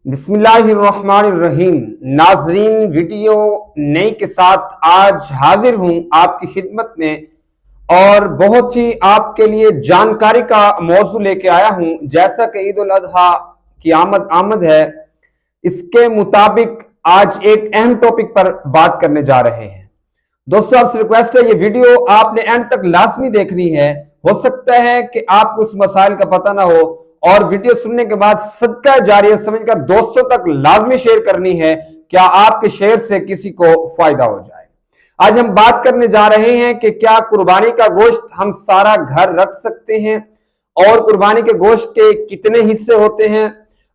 بسم اللہ الرحمن الرحیم۔ ناظرین، ویڈیو نئی کے ساتھ آج حاضر ہوں آپ کی خدمت میں اور بہت ہی آپ کے لیے جانکاری کا موضوع لے کے آیا ہوں۔ جیسا کہ عید الاضحیٰ کی آمد ہے، اس کے مطابق آج ایک اہم ٹاپک پر بات کرنے جا رہے ہیں۔ دوستو، آپ سے ریکویسٹ ہے یہ ویڈیو آپ نے اینڈ تک لازمی دیکھنی ہے۔ ہو سکتا ہے کہ آپ کو اس مسائل کا پتہ نہ ہو اور ویڈیو سننے کے بعد صدقہ جاریہ سمجھ کر دوستوں تک لازمی شیئر کرنی ہے، کیا آپ کے شیئر سے کسی کو فائدہ ہو جائے۔ آج ہم بات کرنے جا رہے ہیں کہ کیا قربانی کا گوشت ہم سارا گھر رکھ سکتے ہیں اور قربانی کے گوشت کے کتنے حصے ہوتے ہیں۔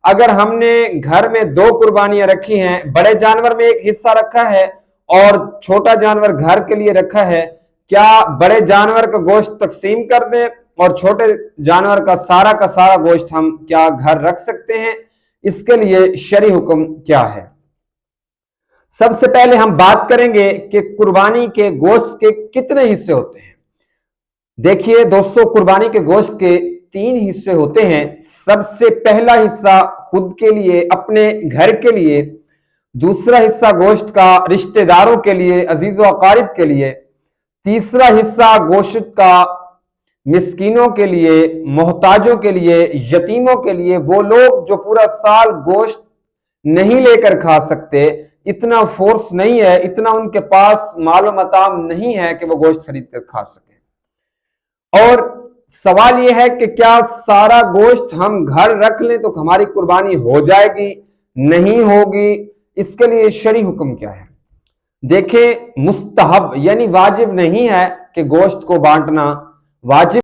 اگر ہم نے گھر میں 2 قربانیاں رکھی ہیں، بڑے جانور میں ایک حصہ رکھا ہے اور چھوٹا جانور گھر کے لیے رکھا ہے، کیا بڑے جانور کا گوشت تقسیم کر دیں اور چھوٹے جانور کا سارا گوشت ہم کیا گھر رکھ سکتے ہیں؟ اس کے لیے شرعی حکم کیا ہے؟ سب سے پہلے ہم بات کریں گے کہ قربانی کے گوشت کے کتنے حصے ہوتے ہیں۔ دیکھیے دوستو، قربانی کے گوشت کے 3 حصے ہوتے ہیں۔ سب سے پہلا حصہ خود کے لیے، اپنے گھر کے لیے۔ دوسرا حصہ گوشت کا رشتہ داروں کے لیے، عزیز و اقارب کے لیے۔ تیسرا حصہ گوشت کا مسکینوں کے لیے، محتاجوں کے لیے، یتیموں کے لیے، وہ لوگ جو پورا سال گوشت نہیں لے کر کھا سکتے، اتنا فورس نہیں ہے، اتنا ان کے پاس مال و متاع نہیں ہے کہ وہ گوشت خرید کر کھا سکیں۔ اور سوال یہ ہے کہ کیا سارا گوشت ہم گھر رکھ لیں تو ہماری قربانی ہو جائے گی؟ نہیں ہوگی۔ اس کے لیے شرعی حکم کیا ہے؟ دیکھیں، مستحب یعنی واجب نہیں ہے کہ گوشت کو بانٹنا، واجب